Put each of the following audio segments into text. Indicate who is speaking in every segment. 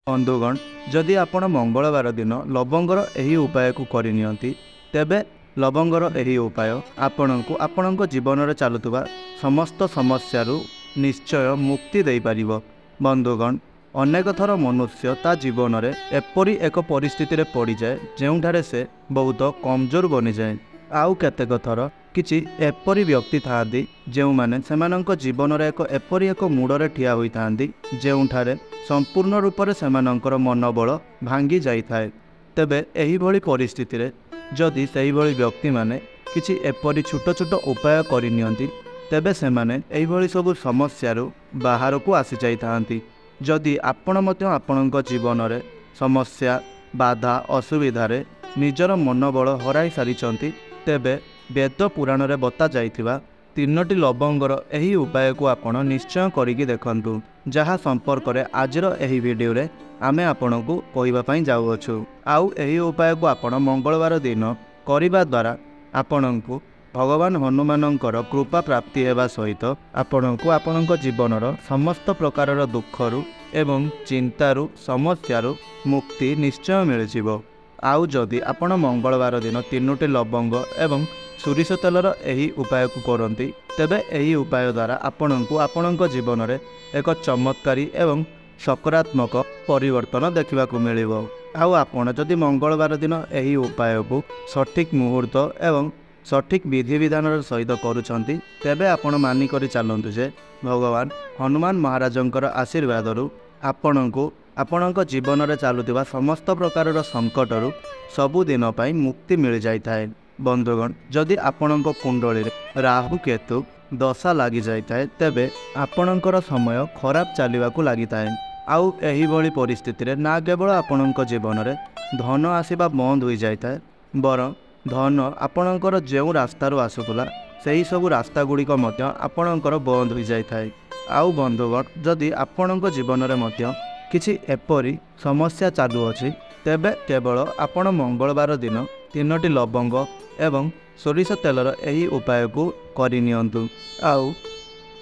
Speaker 1: बंधुगण जदि आपण मंगलवार दिन लवंगर एही उपाय को करनियंती तेबे लवंगर एही उपाय आपणको आपणको जीवन रे चालुतबा समस्त समस्यारू निश्चय मुक्ति देई परिबो। बंधुगण अनेक थर मनुष्य ता जीवन रे एपरी एक परिस्थिति रे पड़ी जाए जेउठारे से बहुत कमजोर बनी जाए। आउ केतेक थर किछि एपरी व्यक्ति थांती जो माने सेमानंक जीवन रे एपरी एक मूडरे ठिया होई थांती जेउठारे संपूर्ण रूप से सेमानंकर मनोबल भांगी जाइथाए। तेबे एही भली परिस्थिति रे जदि सेही भली व्यक्ति माने किछि एपरी छोट छोट उपाय करनियंती तेबे सेमाने एही भली सब समस्यारू बाहर को आसी जाइथांती। जदि आपण मध्य आपणक जीवन रे समस्या बाधा असुविधा रे निजर मनोबल हराई सारिचंती तेबे वेद पुराण रे बता जाइथिबा तीनोटी लवंगर एही उपाय को आपण निश्चय करिकी देखंतु, जहा संपर्क रे आजर एही वीडियो रे आमे आपणको कहिबा पई जाउअछु। आउ एही उपाय को आपण मंगलवार दिन करिबा द्वारा आपणको भगवान हनुमानंकर कृपा प्राप्ति हेबा सहित आपणको आपणक जीवनर समस्त प्रकारर दुखरू एवं चिंतारू समस्यारू मुक्ति निश्चय मिलिजिवो। आउ जदि आपण मंगलवार दिन तीनोटी लवंग एवं सोरिष तेलर एही उपाय को करती तेबे एही उपाय द्वारा आपणको आपणक जीवन रे एक चमत्कारी एवं सकारात्मक परिवर्तन देखा मिलिबो। आउ आपण जदि मंगलवार दिन एही उपाय को सठिक मुहूर्त एवं सठिक विधि विधान सहित करुछंती तेबे आपण मानि करि चलंतु जे भगवान हनुमान महाराजंकर आशीर्वादरू आपणको आपणक जीवन रे चालुथिबा समस्त प्रकारर संकटरू सबुदिन पई मुक्ति मिल जाइथाए। बंधुगण जदि आपणक कुंडली रे राहु केतु दशा लगी जाइथाए तेबे आपणकर समय खराब चलिबाकू लागिथाए। आउ एही भली परिस्थिति रे ना केवल आपणक जीवन रे धन आसीबा बंद होई जाइथाए बरं धन आपणकर जेउ रास्तारू आसुतला सेही सब रास्ता गुड़िक मध्य आपणकर बंद हो जाइथाए। आउ बंधुगण जदि आपणक जीवन रे मध्य किछि एपरी समस्या चालू अछि तेबे केवल आपण मंगलवार दिन तीनोटी लवंग एवं सोरिष तेलर एही उपाय को करनियंतु। आउ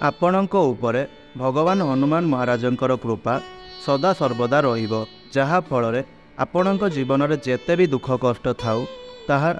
Speaker 1: आपणक उपरे भगवान हनुमान महाराजंकर कृपा सदा सर्वदा रहिबो, जहा फल रे आपणक जीवन रे जेते भी दुख कष्ट थाउ ताहा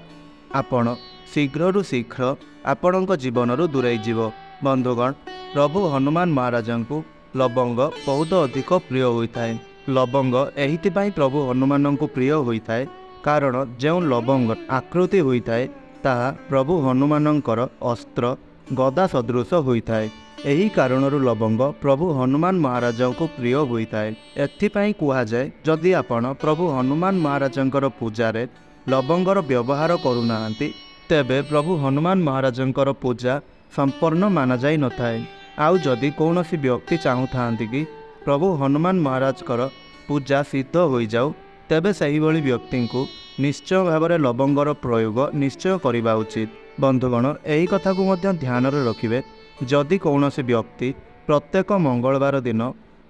Speaker 1: आपण शीघ्र शीघ्र आपणक जीवनरू दूरेई जीवो। बंधुगण प्रभु हनुमान महाराजन को लवंग बहुत अधिक प्रिय होइथाए। लवंग एहिथिपाई प्रभु हनुमान को प्रिय होइथाए कारण जो लवंग आकृति होइथाए ताहा प्रभु हनुमानंकर अस्त्र गदा सदृश होइथाए। एही कारणरू लवंग प्रभु हनुमान महाराज को प्रिय होइथाए। एथिपाई कुहा जाए जदि आपण प्रभु हनुमान महाराजंकर पूजारे लवंगर व्यवहार करुनाहांती तेबे प्रभु हनुमान महाराजंकर पूजा संपूर्ण माना जाई नथाए। आउ जदि कौनसी व्यक्ति चाहूथांती कि प्रभु हनुमान महाराजकर पूजा सिद्ध हो जाऊ तेबे सही भली व्यक्ति को निश्चय भाव में लवंगर प्रयोग निश्चय करने उचित। बंधुगण यही कथा को मध्य ध्यान रखिए जदि कौनसी व्यक्ति प्रत्येक मंगलवार दिन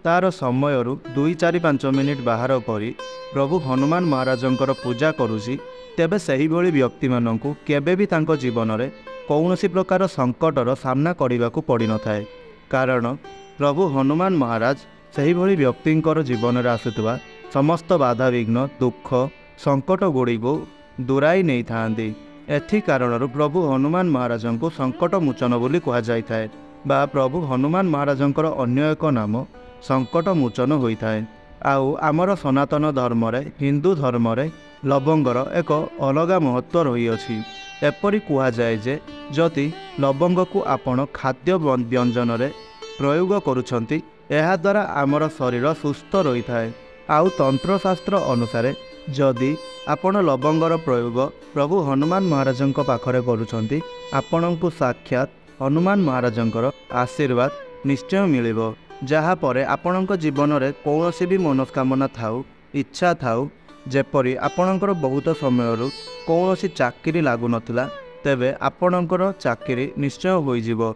Speaker 1: तार समय 2-4-5 मिनिट बाहर करी प्रभु हनुमान महाराजंकर पूजा करुछि तेबे सही भली व्यक्ति माननकु केबे भी तांको जीवन रे कौनसी प्रकार संकटर सामना करने को पड़ न थाए कारण प्रभु हनुमान महाराज सही भली व्यक्तिंकर जीवन रे आसुतबा समस्त बाधा विघ्न दुख संकट गुड़ी को दूराई नहीं थांती। एथि कारणरू प्रभु हनुमान महाराजन को संकट मोचन बोली कहा जाइथाए बा प्रभु हनुमान महाराजंकर अन्य एक नाम संकट मोचन होइथाए। आउ आमर सनातन धर्म रे हिंदू धर्म रे लवंगर एक अलगा महत्व रही अछि। एपरि कुहा जाए जे जदि लवंग को आपण खाद्य व्यंजन रे प्रयोग करुछंती एहा द्वारा आमर शरीर सुस्थ रही थाए। आउ तंत्रशास्त्र अनुसार जदि आपण लवंगर प्रयोग प्रभु हनुमान महाराजंक पाखरे करुछंती आपणको साक्षात हनुमान महाराजंकर आशीर्वाद निश्चय मिलिबो, जहा परे आपणक जीवन रे कौनसी भी मनोकामना थाउ इच्छा थाउ जेपरि आपणकर बहुत समयरू कौनसी चाकरी लागु नथिला तेबे आपणकर चाकरी निश्चय होई जिवो।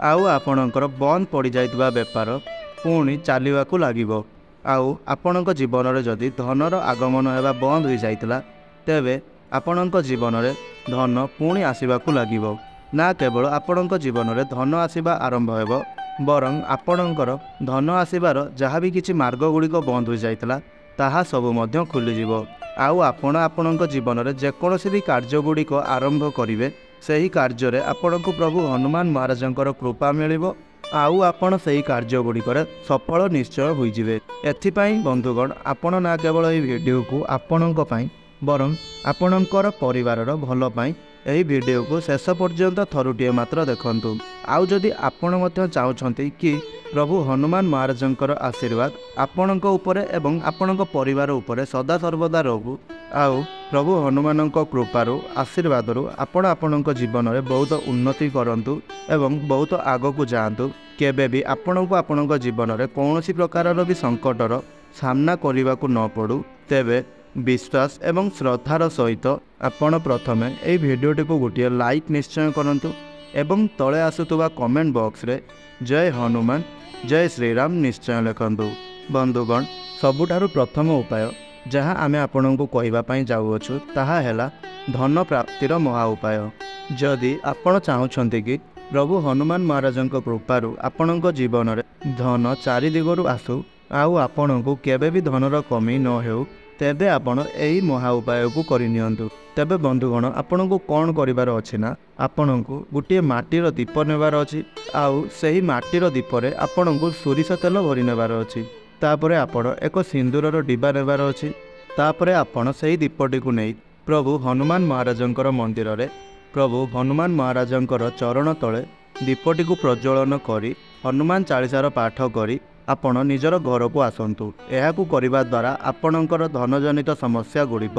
Speaker 1: आउ आपणकर बंद पड़ जाइतबा व्यापार पुणी चलिबाकू लागिबो। आउ आपणक जीवन रे जदि धनर आगमन हेबा बंद हो जाइतला तेबे आपणक जीवन रे धन पुणी आसीबाकू लागिबो। ना केवल आपणक जीवन रे धन आसीबा आरंभ हेबो ବରଂ ଆପଣଙ୍କର ଧନ ଆସିବାର ଯାହା ବି କିଛି ମାର୍ଗ ଗୁଡ଼ିକ ବନ୍ଦ ହୋଇଯାଇଥିଲା ତାହା ସବୁ ମଧ୍ୟ ଖୋଲିଯିବ। ଆଉ ଆପଣ ଆପଣଙ୍କ ଜୀବନରେ ଯେକୌଣସି ବି କାର୍ଯ୍ୟ ଗୁଡ଼ିକ ଆରମ୍ଭ କରିବେ ସେହି କାର୍ଯ୍ୟରେ ଆପଣଙ୍କୁ ପ୍ରଭୁ ହନୁମାନ ମହାରାଜଙ୍କର କୃପା ମିଳିବ ଆଉ ଆପଣ ସେହି କାର୍ଯ୍ୟ ଗୁଡ଼ିକରେ ସଫଳ ନିଶ୍ଚୟ ହୋଇଯିବେ। ଏଥିପାଇଁ ବନ୍ଧୁଗଣ ଆପଣ ନା କେବଳ ଏହି ଭିଡ଼ିଓକୁ ଆପଣଙ୍କ ପାଇଁ ବରଂ ଆପଣଙ୍କର ପରିବାରର ଭଲ ପାଇଁ ଏହି ଭିଡ଼ିଓକୁ ଶେଷ ପର୍ଯ୍ୟନ୍ତ ଥରୁଟିଏ ମାତ୍ର ଦେଖନ୍ତୁ। ଆଉ ଯଦି ଆପଣ ମଧ୍ୟ ଚାହୁଁଛନ୍ତି କି ପ୍ରଭୁ ହନୁମାନ ମହାରାଜଙ୍କର ଆଶୀର୍ବାଦ ଆପଣଙ୍କ ଉପରେ ଏବଂ ଆପଣଙ୍କ ପରିବାର ଉପରେ ସଦାସର୍ବଦା ରହୁ ଆଉ ପ୍ରଭୁ ହନୁମାନଙ୍କ କୃପାରୁ ଆଶୀର୍ବାଦରୁ ଆପଣ ଆପଣଙ୍କ ଜୀବନରେ ବହୁତ ଉନ୍ନତି କରନ୍ତୁ ଏବଂ ବହୁତ ଆଗକୁ ଯାଆନ୍ତୁ, କେବେ ବି ଆପଣଙ୍କୁ ଆପଣଙ୍କ ଜୀବନରେ କୌଣସି ପ୍ରକାରର ବି ସଙ୍କଟର ସାମ୍ନା କରିବାକୁ ନ ପଡ଼ୁ, ତେବେ ବିଶ୍ୱାସ ଏବଂ ଶ୍ରଦ୍ଧାର ସହିତ ଆପଣ ପ୍ରଥମେ ଏହି ଭିଡ଼ିଓଟିକୁ ଗୋଟିଏ ଲାଇକ୍ ନିଶ୍ଚୟ କରନ୍ତୁ ଏବଂ ତଳେ ଆସୁଥିବା କମେଣ୍ଟ ବକ୍ସରେ ଜୟ ହନୁମାନ ଜୟ ଶ୍ରୀରାମ ନିଶ୍ଚୟ ଲେଖନ୍ତୁ। ବନ୍ଧୁଗଣ, ସବୁଠାରୁ ପ୍ରଥମ ଉପାୟ ଯାହା ଆମେ ଆପଣଙ୍କୁ କହିବା ପାଇଁ ଯାଉଅଛୁ ତାହା ହେଲା ଧନ ପ୍ରାପ୍ତିର ମହା ଉପାୟ। ଯଦି ଆପଣ ଚାହୁଁଛନ୍ତି କି ପ୍ରଭୁ ହନୁମାନ ମହାରାଜଙ୍କ କୃପାରୁ ଆପଣଙ୍କ ଜୀବନରେ ଧନ ଚାରି ଦିଗରୁ ଆସୁ ଆଉ ଆପଣଙ୍କୁ କେବେ ବି ଧନର କମି ନ ହେଉ, ତେବେ ଆପଣ ଏହି ମହା ଉପାୟକୁ କରିନିଅନ୍ତୁ। ତେବେ ବନ୍ଧୁଗଣ, ଆପଣଙ୍କୁ କ'ଣ କରିବାର ଅଛି ନା ଆପଣଙ୍କୁ ଗୋଟିଏ ମାଟିର ଦୀପ ନେବାର ଅଛି ଆଉ ସେହି ମାଟିର ଦୀପରେ ଆପଣଙ୍କୁ ସୋରିଷ ତେଲ ଭରି ନେବାର ଅଛି। ତାପରେ ଆପଣ ଏକ ସିନ୍ଦୁରର ଡିବା ନେବାର ଅଛି। ତାପରେ ଆପଣ ସେହି ଦୀପଟିକୁ ନେଇ ପ୍ରଭୁ ହନୁମାନ ମହାରାଜଙ୍କର ମନ୍ଦିରରେ ପ୍ରଭୁ ହନୁମାନ ମହାରାଜଙ୍କର ଚରଣ ତଳେ ଦୀପଟିକୁ ପ୍ରଜ୍ୱଳନ କରି ହନୁମାନ ଚାଳିଶାର ପାଠ କରି ଆପଣ ନିଜର ଘରକୁ ଆସନ୍ତୁ। ଏହାକୁ କରିବା ଦ୍ୱାରା ଆପଣଙ୍କର ଧନଜନିତ ସମସ୍ୟା ଗୁଡ଼ିକ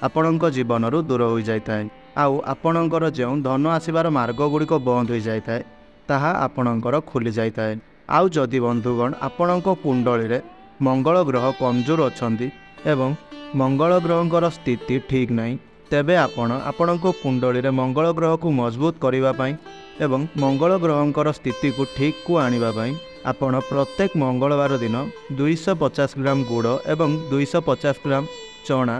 Speaker 1: ଆପଣଙ୍କ ଜୀବନରୁ ଦୂର ହୋଇଯାଇଥାଏ ଆଉ ଆପଣଙ୍କର ଯେଉଁ ଧନ ଆସିବାର ମାର୍ଗ ଗୁଡ଼ିକ ବନ୍ଦ ହୋଇଯାଇଥାଏ ତାହା ଆପଣଙ୍କର ଖୋଲି ଯାଇଥାଏ। ଆଉ ଯଦି ବନ୍ଧୁଗଣ ଆପଣଙ୍କ କୁଣ୍ଡଳୀରେ ମଙ୍ଗଳ ଗ୍ରହ କମଜୋର ଅଛନ୍ତି ଏବଂ ମଙ୍ଗଳ ଗ୍ରହଙ୍କର ସ୍ଥିତି ଠିକ୍ ନାହିଁ, ତେବେ ଆପଣ ଆପଣଙ୍କ କୁଣ୍ଡଳୀରେ ମଙ୍ଗଳ ଗ୍ରହକୁ ମଜବୁତ କରିବା ପାଇଁ ଏବଂ ମଙ୍ଗଳ ଗ୍ରହଙ୍କର ସ୍ଥିତିକୁ ଠିକ୍କୁ ଆଣିବା ପାଇଁ ଆପଣ ପ୍ରତ୍ୟେକ ମଙ୍ଗଳବାର ଦିନ 250 ଗ୍ରାମ ଗୁଡ଼ ଏବଂ 250 ଗ୍ରାମ ଚଣା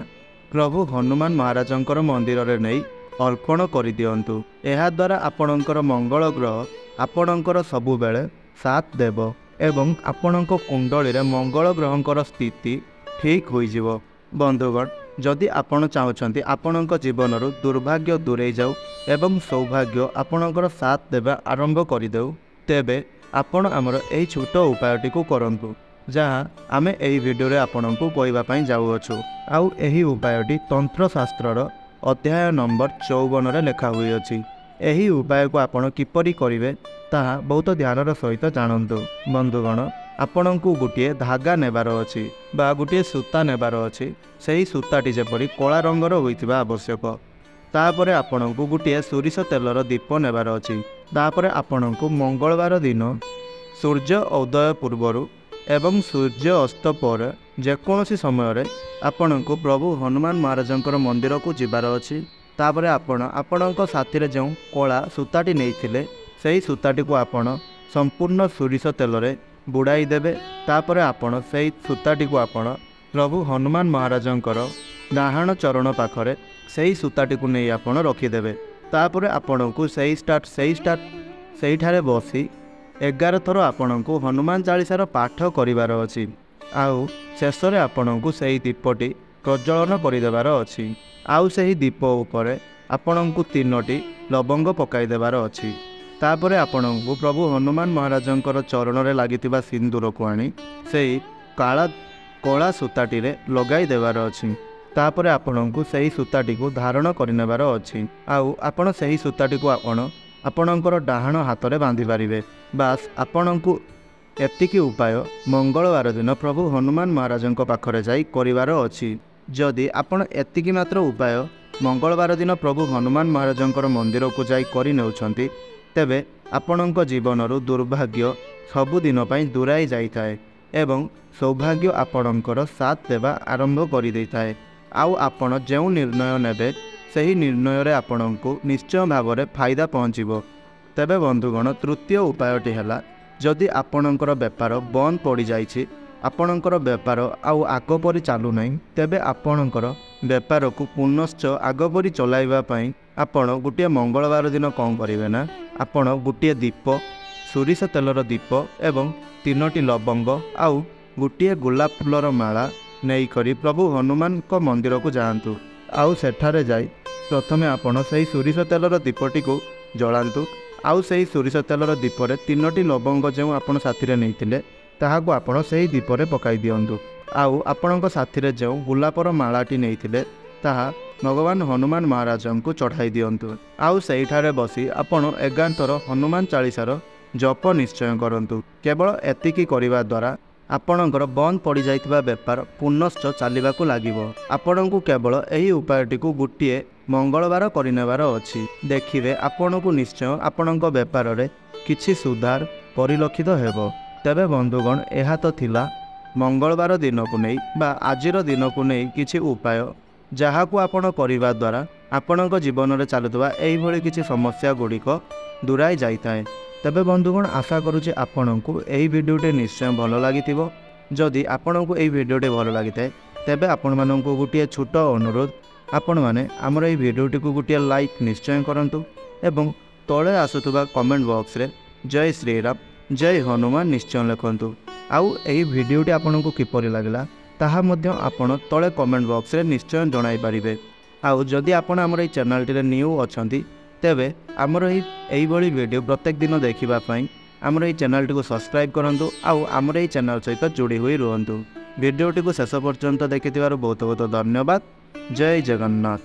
Speaker 1: ପ୍ରଭୁ ହନୁମାନ ମହାରାଜଙ୍କର ମନ୍ଦିରରେ ନେଇ ଅର୍ପଣ କରିଦିଅନ୍ତୁ। ଏହାଦ୍ୱାରା ଆପଣଙ୍କର ମଙ୍ଗଳ ଗ୍ରହ ଆପଣଙ୍କର ସବୁବେଳେ ସାଥ ଦେବ ଏବଂ ଆପଣଙ୍କ କୁଣ୍ଡଳୀରେ ମଙ୍ଗଳ ଗ୍ରହଙ୍କର ସ୍ଥିତି ଠିକ୍ ହୋଇଯିବ। ବନ୍ଧୁଗଣ, ଯଦି ଆପଣ ଚାହୁଁଛନ୍ତି ଆପଣଙ୍କ ଜୀବନରୁ ଦୁର୍ଭାଗ୍ୟ ଦୂରେଇ ଯାଉ ଏବଂ ସୌଭାଗ୍ୟ ଆପଣଙ୍କର ସାଥ ଦେବା ଆରମ୍ଭ କରିଦେଉ, ତେବେ ଆପଣ ଆମର ଏହି ଛୋଟ ଉପାୟଟିକୁ କରନ୍ତୁ ଯାହା ଆମେ ଏହି ଭିଡ଼ିଓରେ ଆପଣଙ୍କୁ କହିବା ପାଇଁ ଯାଉଅଛୁ। ଆଉ ଏହି ଉପାୟଟି ତନ୍ତ୍ରଶାସ୍ତ୍ରର ଅଧ୍ୟାୟ ନମ୍ବର 54ରେ ଲେଖା ହୋଇଅଛି। ଏହି ଉପାୟକୁ ଆପଣ କିପରି କରିବେ ତାହା ବହୁତ ଧ୍ୟାନର ସହିତ ଜାଣନ୍ତୁ। ବନ୍ଧୁଗଣ, ଆପଣଙ୍କୁ ଗୋଟିଏ ଧାଗା ନେବାର ଅଛି ବା ଗୋଟିଏ ସୂତା ନେବାର ଅଛି। ସେହି ସୂତାଟି ଯେପରି କଳା ରଙ୍ଗର ହୋଇଥିବା ଆବଶ୍ୟକ। ତାପରେ ଆପଣଙ୍କୁ ଗୋଟିଏ ସୋରିଷ ତେଲର ଦୀପ ନେବାର ଅଛି। ତାପରେ ଆପଣଙ୍କୁ ମଙ୍ଗଳବାର ଦିନ ସୂର୍ଯ୍ୟ ଉଦୟ ପୂର୍ବରୁ ଏବଂ ସୂର୍ଯ୍ୟ ଅସ୍ତ ପରେ ଯେକୌଣସି ସମୟରେ ଆପଣଙ୍କୁ ପ୍ରଭୁ ହନୁମାନ ମହାରାଜଙ୍କର ମନ୍ଦିରକୁ ଯିବାର ଅଛି। ତାପରେ ଆପଣ ଆପଣଙ୍କ ସାଥିରେ ଯେଉଁ କଳା ସୂତାଟି ନେଇଥିଲେ ସେହି ସୂତାଟିକୁ ଆପଣ ସମ୍ପୂର୍ଣ୍ଣ ସୋରିଷ ତେଲରେ ବୁଡ଼ାଇ ଦେବେ। ତାପରେ ଆପଣ ସେହି ସୂତାଟିକୁ ଆପଣ ପ୍ରଭୁ ହନୁମାନ ମହାରାଜଙ୍କର ଡାହାଣ ଚରଣ ପାଖରେ ସେହି ସୂତାଟିକୁ ନେଇ ଆପଣ ରଖିଦେବେ। ତାପରେ ଆପଣଙ୍କୁ ସେଇଠାରେ ବସି 11 ଥର ଆପଣଙ୍କୁ ହନୁମାନ ଚାଳିଶାର ପାଠ କରିବାର ଅଛି ଆଉ ଶେଷରେ ଆପଣଙ୍କୁ ସେହି ଦୀପଟି ପ୍ରଜ୍ୱଳନ କରିଦେବାର ଅଛି। ଆଉ ସେହି ଦୀପ ଉପରେ ଆପଣଙ୍କୁ 3ଟି ଲବଙ୍ଗ ପକାଇ ଦେବାର ଅଛି। ତାପରେ ଆପଣଙ୍କୁ ପ୍ରଭୁ ହନୁମାନ ମହାରାଜଙ୍କର ଚରଣରେ ଲାଗିଥିବା ସିନ୍ଦୁରକୁ ଆଣି ସେହି କଳା ସୂତାଟିରେ ଲଗାଇ ଦେବାର ଅଛି। ତାପରେ ଆପଣଙ୍କୁ ସେହି ସୂତାଟିକୁ ଧାରଣ କରିନେବାର ଅଛି ଆଉ ଆପଣ ସେହି ସୂତାଟିକୁ ଆପଣଙ୍କର ଡାହାଣ ହାତରେ ବାନ୍ଧିପାରିବେ। ବାସ୍ ଆପଣଙ୍କୁ ଏତିକି ଉପାୟ ମଙ୍ଗଳବାର ଦିନ ପ୍ରଭୁ ହନୁମାନ ମହାରାଜଙ୍କ ପାଖରେ ଯାଇ କରିବାର ଅଛି। ଯଦି ଆପଣ ଏତିକି ମାତ୍ର ଉପାୟ ମଙ୍ଗଳବାର ଦିନ ପ୍ରଭୁ ହନୁମାନ ମହାରାଜଙ୍କର ମନ୍ଦିରକୁ ଯାଇ କରିନେଉଛନ୍ତି, ତେବେ ଆପଣଙ୍କ ଜୀବନରୁ ଦୁର୍ଭାଗ୍ୟ ସବୁଦିନ ପାଇଁ ଦୂରାଇ ଯାଇଥାଏ ଏବଂ ସୌଭାଗ୍ୟ ଆପଣଙ୍କର ସାଥ ଦେବା ଆରମ୍ଭ କରିଦେଇଥାଏ। ଆଉ ଆପଣ ଯେଉଁ ନିର୍ଣ୍ଣୟ ନେବେ ସେହି ନିର୍ଣ୍ଣୟରେ ଆପଣଙ୍କୁ ନିଶ୍ଚୟ ଭାବରେ ଫାଇଦା ପହଞ୍ଚିବ। ତେବେ ବନ୍ଧୁଗଣ, ତୃତୀୟ ଉପାୟଟି ହେଲା, ଯଦି ଆପଣଙ୍କର ବେପାର ବନ୍ଦ ପଡ଼ିଯାଇଛି, ଆପଣଙ୍କର ବେପାର ଆଉ ଆଗ ପରି ଚାଲୁନାହିଁ, ତେବେ ଆପଣଙ୍କର ବେପାରକୁ ପୁନଶ୍ଚ ଆଗ ପରି ଚଲାଇବା ପାଇଁ ଆପଣ ଗୋଟିଏ ମଙ୍ଗଳବାର ଦିନ କ'ଣ କରିବେ ନା ଆପଣ ଗୋଟିଏ ଦୀପ ସୋରିଷ ତେଲର ଦୀପ ଏବଂ 3ଟି ଲବଙ୍ଗ ଆଉ ଗୋଟିଏ ଗୋଲାପ ଫୁଲର ମାଳା ନେଇକରି ପ୍ରଭୁ ହନୁମାନଙ୍କ ମନ୍ଦିରକୁ ଯାଆନ୍ତୁ। ଆଉ ସେଠାରେ ଯାଇ ପ୍ରଥମେ ଆପଣ ସେହି ସୋରିଷ ତେଲର ଦୀପଟିକୁ ଜଳାନ୍ତୁ। ଆଉ ସେହି ସୋରିଷ ତେଲର ଦୀପରେ 3ଟି ଲବଙ୍ଗ ଯେଉଁ ଆପଣ ସାଥିରେ ନେଇଥିଲେ ତାହାକୁ ଆପଣ ସେହି ଦୀପରେ ପକାଇ ଦିଅନ୍ତୁ। ଆଉ ଆପଣଙ୍କ ସାଥିରେ ଯେଉଁ ଗୋଲାପର ମାଳାଟି ନେଇଥିଲେ ତାହା ଭଗବାନ ହନୁମାନ ମହାରାଜଙ୍କୁ ଚଢ଼ାଇ ଦିଅନ୍ତୁ। ଆଉ ସେଇଠାରେ ବସି ଆପଣ 11 ଥର ହନୁମାନ ଚାଳିଶାର ଜପ ନିଶ୍ଚୟ କରନ୍ତୁ। କେବଳ ଏତିକି କରିବା ଦ୍ୱାରା ଆପଣଙ୍କର ବନ୍ଦ ପଡ଼ିଯାଇଥିବା ବେପାର ପୁନଶ୍ଚ ଚାଲିବାକୁ ଲାଗିବ। ଆପଣଙ୍କୁ କେବଳ ଏହି ଉପାୟଟିକୁ ଗୋଟିଏ ମଙ୍ଗଳବାର କରିନେବାର ଅଛି। ଦେଖିବେ ଆପଣଙ୍କୁ ନିଶ୍ଚୟ ଆପଣଙ୍କ ବେପାରରେ କିଛି ସୁଧାର ପରିଲକ୍ଷିତ ହେବ। ତେବେ ବନ୍ଧୁଗଣ, ଏହା ତ ଥିଲା ମଙ୍ଗଳବାର ଦିନକୁ ନେଇ ବା ଆଜିର ଦିନକୁ ନେଇ କିଛି ଉପାୟ, ଯାହାକୁ ଆପଣ କରିବା ଦ୍ୱାରା ଆପଣଙ୍କ ଜୀବନରେ ଚାଲୁଥିବା ଏହିଭଳି କିଛି ସମସ୍ୟା ଗୁଡ଼ିକ ଦୂରାଇ ଯାଇଥାଏ। ତେବେ ବନ୍ଧୁଗଣ, ଆଶା କରୁଛି ଆପଣଙ୍କୁ ଏହି ଭିଡ଼ିଓଟି ନିଶ୍ଚୟ ଭଲ ଲାଗିଥିବ। ଯଦି ଆପଣଙ୍କୁ ଏହି ଭିଡ଼ିଓଟି ଭଲ ଲାଗିଥାଏ ତେବେ ଆପଣମାନଙ୍କୁ ଗୋଟିଏ ଛୋଟ ଅନୁରୋଧ, ଆପଣମାନେ ଆମର ଏହି ଭିଡ଼ିଓଟିକୁ ଗୋଟିଏ ଲାଇକ୍ ନିଶ୍ଚୟ କରନ୍ତୁ ଏବଂ ତଳେ ଆସୁଥିବା କମେଣ୍ଟ ବକ୍ସରେ ଜୟ ଶ୍ରୀରାମ ଜୟ ହନୁମାନ ନିଶ୍ଚୟ ଲେଖନ୍ତୁ। ଆଉ ଏହି ଭିଡ଼ିଓଟି ଆପଣଙ୍କୁ କିପରି ଲାଗିଲା ତାହା ମଧ୍ୟ ଆପଣ ତଳେ କମେଣ୍ଟ ବକ୍ସରେ ନିଶ୍ଚୟ ଜଣାଇ ପାରିବେ। ଆଉ ଯଦି ଆପଣ ଆମର ଏହି ଚ୍ୟାନେଲଟିରେ ନ୍ୟୁ ଅଛନ୍ତି ତେବେ ଆମର ଏହିଭଳି ଭିଡ଼ିଓ ପ୍ରତ୍ୟେକ ଦିନ ଦେଖିବା ପାଇଁ ଆମର ଏହି ଚ୍ୟାନେଲଟିକୁ ସବସ୍କ୍ରାଇବ୍ କରନ୍ତୁ ଆଉ ଆମର ଏହି ଚ୍ୟାନେଲ ସହିତ ଯୋଡ଼ି ହୋଇ ରୁହନ୍ତୁ। ଭିଡ଼ିଓଟିକୁ ଶେଷ ପର୍ଯ୍ୟନ୍ତ ଦେଖିଥିବାରୁ ବହୁତ ବହୁତ ଧନ୍ୟବାଦ। ଜୟ ଜଗନ୍ନାଥ।